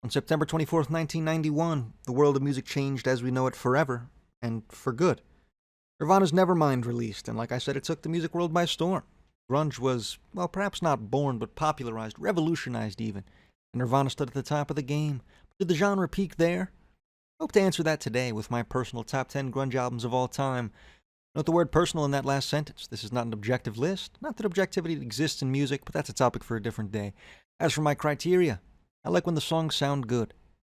On September 24th, 1991, the world of music changed as we know it forever, and for good. Nirvana's Nevermind released, and like I said, it took the music world by storm. Grunge was, well, perhaps not born, but popularized, revolutionized even, and Nirvana stood at the top of the game. Did the genre peak there? I hope to answer that today with my personal top 10 grunge albums of all time. Note the word personal in that last sentence. This is not an objective list. Not that objectivity exists in music, but that's a topic for a different day. As for my criteria, I like when the songs sound good.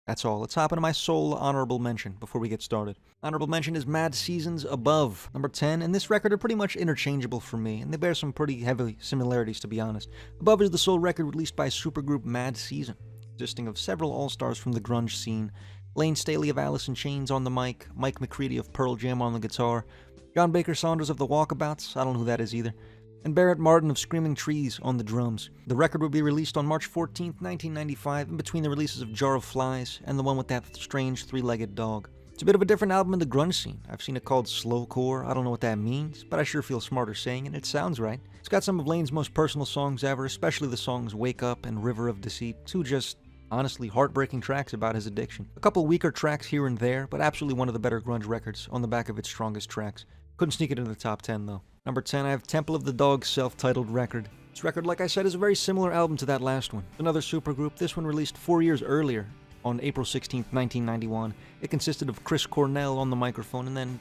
That's all. Let's hop into my sole honorable mention before we get started. Honorable mention is Mad Seasons Above, number 10, and this record are pretty much interchangeable for me, and they bear some pretty heavy similarities to be honest. Above is the sole record released by supergroup Mad Season, consisting of several all-stars from the grunge scene. Lane Staley of Alice in Chains on the mic, Mike McCready of Pearl Jam on the guitar, John Baker Saunders of the Walkabouts, I don't know who that is either, and Barrett Martin of Screaming Trees on the drums. The record would be released on March 14th, 1995, in between the releases of Jar of Flies and the one with that strange three-legged dog. It's a bit of a different album in the grunge scene. I've seen it called slowcore, I don't know what that means, but I sure feel smarter saying it, it sounds right. It's got some of Lane's most personal songs ever, especially the songs Wake Up and River of Deceit, two just honestly heartbreaking tracks about his addiction. A couple weaker tracks here and there, but absolutely one of the better grunge records on the back of its strongest tracks. Couldn't sneak it into the top 10 though. Number 10, I have Temple of the Dog's self-titled record. This record, like I said, is a very similar album to that last one. Another supergroup, this one released 4 years earlier, on April 16th, 1991. It consisted of Chris Cornell on the microphone and then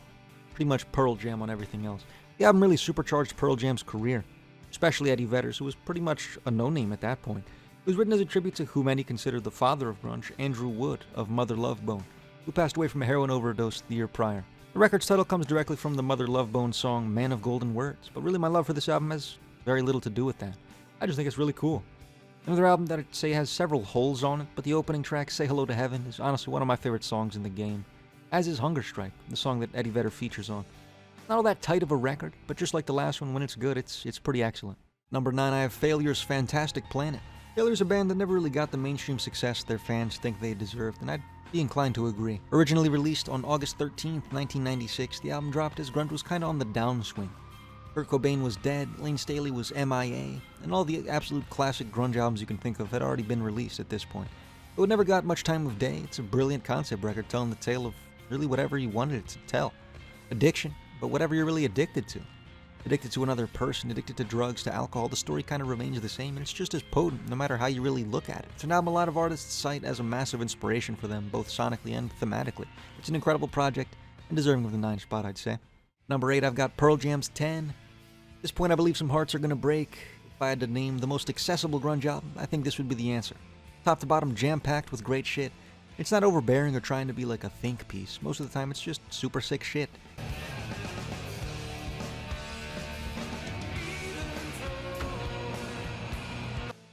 pretty much Pearl Jam on everything else. The album really supercharged Pearl Jam's career, especially Eddie Vedder's, who was pretty much a no-name at that point. It was written as a tribute to who many consider the father of grunge, Andrew Wood of Mother Love Bone, who passed away from a heroin overdose the year prior. The record's title comes directly from the Mother Love Bone song Man of Golden Words, but really my love for this album has very little to do with that. I just think it's really cool. Another album that I'd say has several holes on it, but the opening track, Say Hello to Heaven, is honestly one of my favorite songs in the game, as is Hunger Strike, the song that Eddie Vedder features on. Not all that tight of a record, but just like the last one, when it's good, it's pretty excellent. Number 9, I have Failure's Fantastic Planet. Failure's a band that never really got the mainstream success their fans think they deserved, and I'd be inclined to agree. Originally released on August 13th, 1996, the album dropped as grunge was kinda on the downswing. Kurt Cobain was dead, Lane Staley was MIA, and all the absolute classic grunge albums you can think of had already been released at this point. Though it never got much time of day, it's a brilliant concept record telling the tale of really whatever you wanted it to tell. Addiction, but whatever you're really addicted to. Addicted to another person, addicted to drugs, to alcohol, the story kind of remains the same, and it's just as potent no matter how you really look at it. It's an album a lot of artists cite as a massive inspiration for them, both sonically and thematically. It's an incredible project, and deserving of the 9 spot, I'd say. Number 8, I've got Pearl Jam's 10. At this point, I believe some hearts are gonna break. If I had to name the most accessible grunge album, I think this would be the answer. Top to bottom, jam-packed with great shit. It's not overbearing or trying to be like a think piece. Most of the time, it's just super sick shit.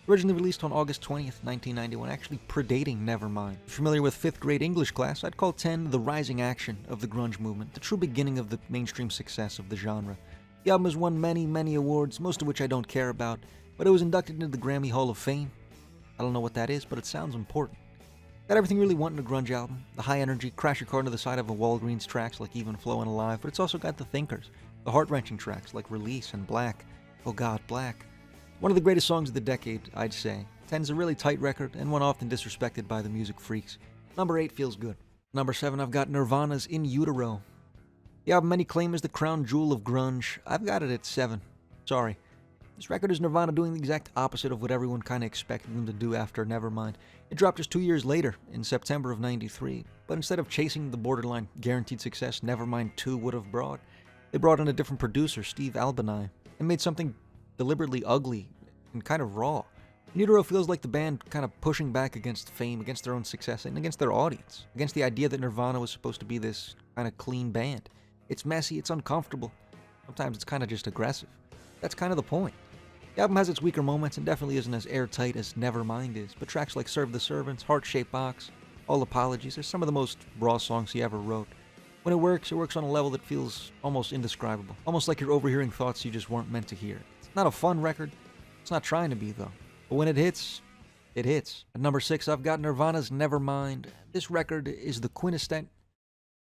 Originally released on August 20th, 1991, actually predating Nevermind. Familiar with 5th grade English class, I'd call 10 the rising action of the grunge movement, the true beginning of the mainstream success of the genre. The album has won many, many awards, most of which I don't care about, but it was inducted into the Grammy Hall of Fame. I don't know what that is, but it sounds important. Got everything you really want in a grunge album. The high energy, crash your car into the side of a Walgreens tracks like Even Flow and Alive, but it's also got the thinkers, the heart-wrenching tracks like Release and Black. Oh God, Black. One of the greatest songs of the decade, I'd say. 10's a really tight record, and one often disrespected by the music freaks. Number 8 feels good. Number 7, I've got Nirvana's In Utero. The album many claim is the crown jewel of grunge. I've got it at 7. Sorry. This record is Nirvana doing the exact opposite of what everyone kinda expected them to do after Nevermind. It dropped just 2 years later, in September of '93, but instead of chasing the borderline guaranteed success Nevermind 2 would have brought, they brought in a different producer, Steve Albini, and made something deliberately ugly and kind of raw. Utero feels like the band kind of pushing back against fame, against their own success, and against their audience, against the idea that Nirvana was supposed to be this kind of clean band. It's messy, it's uncomfortable, sometimes it's kind of just aggressive. That's kind of the point. The album has its weaker moments and definitely isn't as airtight as Nevermind is, but tracks like Serve the Servants, Heart-Shaped Box, All Apologies are some of the most raw songs he ever wrote. When it works on a level that feels almost indescribable, almost like you're overhearing thoughts you just weren't meant to hear. Not a fun record. It's not trying to be, though. But when it hits, it hits. At number 6, I've got Nirvana's Nevermind. This record is the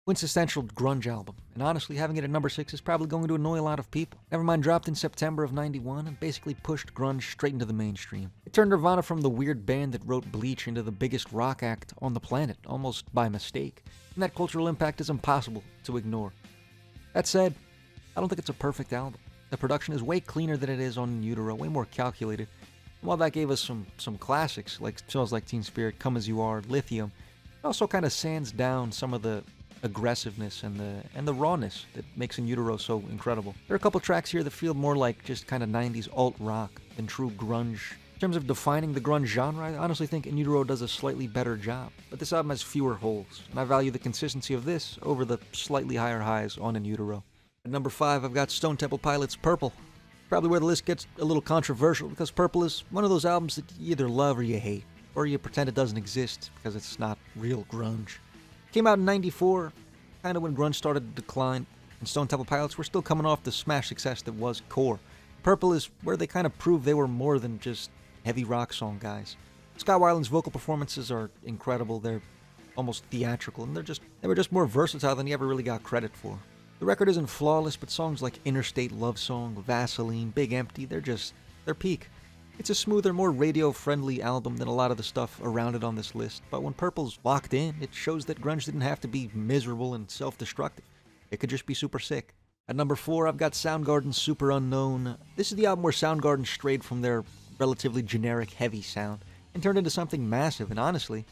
Quintessential grunge album, and honestly, having it at number 6 is probably going to annoy a lot of people. Nevermind dropped in September of '91 and basically pushed grunge straight into the mainstream. It turned Nirvana from the weird band that wrote Bleach into the biggest rock act on the planet, almost by mistake, and that cultural impact is impossible to ignore. That said, I don't think it's a perfect album. The production is way cleaner than it is on Utero, way more calculated. And while that gave us some classics like Smells Like Teen Spirit, Come As You Are, Lithium, it also kind of sands down some of the aggressiveness and the rawness that makes In Utero so incredible. There are a couple tracks here that feel more like just kind of 90s alt-rock than true grunge. In terms of defining the grunge genre, I honestly think In Utero does a slightly better job, but this album has fewer holes, and I value the consistency of this over the slightly higher highs on In Utero. At number 5, I've got Stone Temple Pilots' Purple. Probably where the list gets a little controversial, because Purple is one of those albums that you either love or you hate, or you pretend it doesn't exist because it's not real grunge. Came out in '94, kind of when grunge started to decline, and Stone Temple Pilots were still coming off the smash success that was Core. Purple is where they kind of proved they were more than just heavy rock song guys. Scott Weiland's vocal performances are incredible, they're almost theatrical, and they were just more versatile than he ever really got credit for. The record isn't flawless, but songs like Interstate Love Song, Vaseline, Big Empty, they're peak. It's a smoother, more radio-friendly album than a lot of the stuff around it on this list, but when Purple's locked in, it shows that grunge didn't have to be miserable and self-destructive. It could just be super sick. At number 4, I've got Soundgarden's Superunknown. This is the album where Soundgarden strayed from their relatively generic, heavy sound and turned into something massive, and honestly,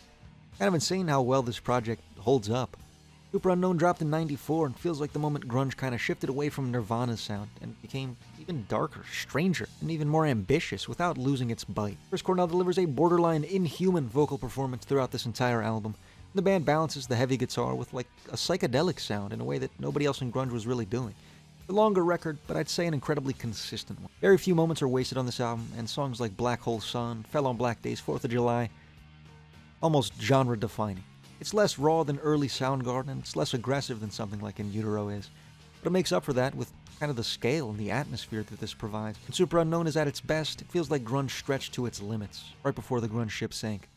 kind of insane how well this project holds up. Superunknown dropped in '94 and feels like the moment grunge kind of shifted away from Nirvana's sound and became even darker, stranger, and even more ambitious without losing its bite. Chris Cornell delivers a borderline inhuman vocal performance throughout this entire album. The band balances the heavy guitar with like a psychedelic sound in a way that nobody else in grunge was really doing. A longer record, but I'd say an incredibly consistent one. Very few moments are wasted on this album, and songs like Black Hole Sun, Fell on Black Days, 4th of July, almost genre-defining. It's less raw than early Soundgarden, and it's less aggressive than something like In Utero is. But it makes up for that with kind of the scale and the atmosphere that this provides. When Superunknown is at its best, it feels like grunge stretched to its limits, right before the grunge ship sank.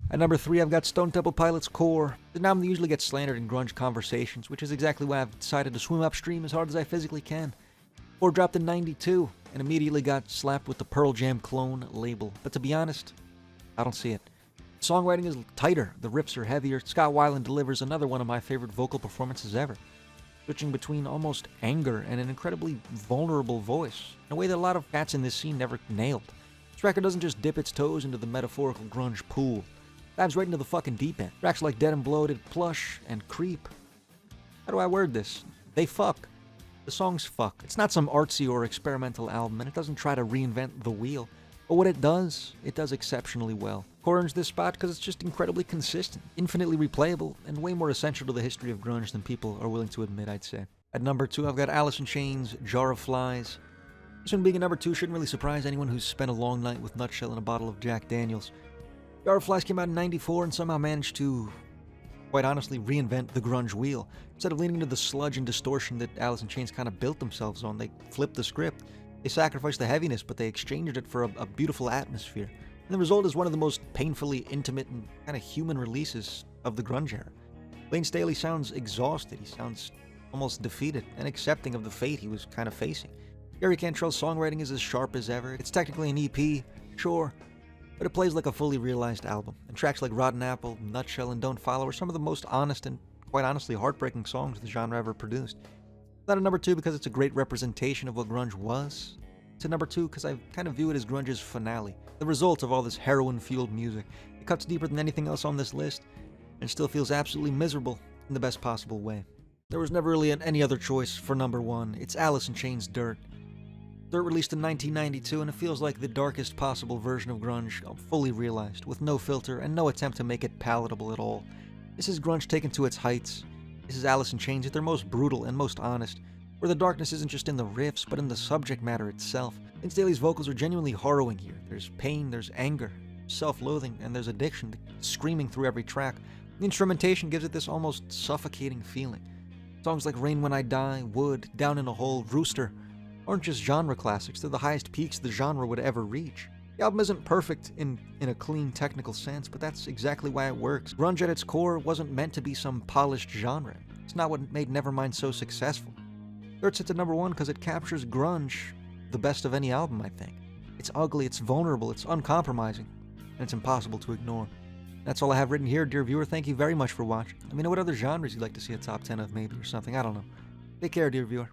At number 3, I've got Stone Temple Pilots' Core, an album that usually gets slandered in grunge conversations, which is exactly why I've decided to swim upstream as hard as I physically can. Core dropped in '92, and immediately got slapped with the Pearl Jam clone label, but to be honest, I don't see it. Songwriting is tighter, the riffs are heavier. Scott Weiland delivers another one of my favorite vocal performances ever, switching between almost anger and an incredibly vulnerable voice, in a way that a lot of cats in this scene never nailed. This record doesn't just dip its toes into the metaphorical grunge pool, it dives right into the fucking deep end. Tracks like Dead and Bloated, Plush, and Creep. How do I word this? They fuck. The songs fuck. It's not some artsy or experimental album, and it doesn't try to reinvent the wheel. But what it does exceptionally well. Core earns this spot because it's just incredibly consistent, infinitely replayable, and way more essential to the history of grunge than people are willing to admit, I'd say. At number 2, I've got Alice in Chains' Jar of Flies. This one being a number 2 shouldn't really surprise anyone who's spent a long night with Nutshell and a bottle of Jack Daniels. Jar of Flies came out in '94 and somehow managed to, quite honestly, reinvent the grunge wheel. Instead of leaning into the sludge and distortion that Alice in Chains kind of built themselves on, they flipped the script. They sacrificed the heaviness, but they exchanged it for a beautiful atmosphere. And the result is one of the most painfully intimate and kind of human releases of the grunge era. Lane Staley sounds exhausted, he sounds almost defeated and accepting of the fate he was kind of facing. Gary Cantrell's songwriting is as sharp as ever. It's technically an EP, sure, but it plays like a fully realized album. And tracks like Rotten Apple, Nutshell, and Don't Follow are some of the most honest and, quite honestly, heartbreaking songs the genre ever produced. It's not a number 2 because it's a great representation of what grunge was. It's a number 2 because I kind of view it as grunge's finale, the result of all this heroin-fueled music. It cuts deeper than anything else on this list, and still feels absolutely miserable in the best possible way. There was never really any other choice for number 1. It's Alice in Chains' Dirt. Dirt released in 1992, and it feels like the darkest possible version of grunge, fully realized, with no filter and no attempt to make it palatable at all. This is grunge taken to its heights. This is Alice in Chains at their most brutal and most honest, where the darkness isn't just in the riffs, but in the subject matter itself. Vince Daly's vocals are genuinely harrowing here. There's pain, there's anger, self-loathing, and there's addiction screaming through every track. The instrumentation gives it this almost suffocating feeling. Songs like Rain When I Die, Wood, Down in a Hole, Rooster aren't just genre classics, they're the highest peaks the genre would ever reach. The album isn't perfect in a clean technical sense, but that's exactly why it works. Grunge at its core wasn't meant to be some polished genre. It's not what made Nevermind so successful. Third sits at number 1 because it captures grunge the best of any album, I think. It's ugly, it's vulnerable, it's uncompromising, and it's impossible to ignore. That's all I have written here, dear viewer. Thank you very much for watching. Let me know what other genres you'd like to see a top 10 of, maybe, or something. I don't know. Take care, dear viewer.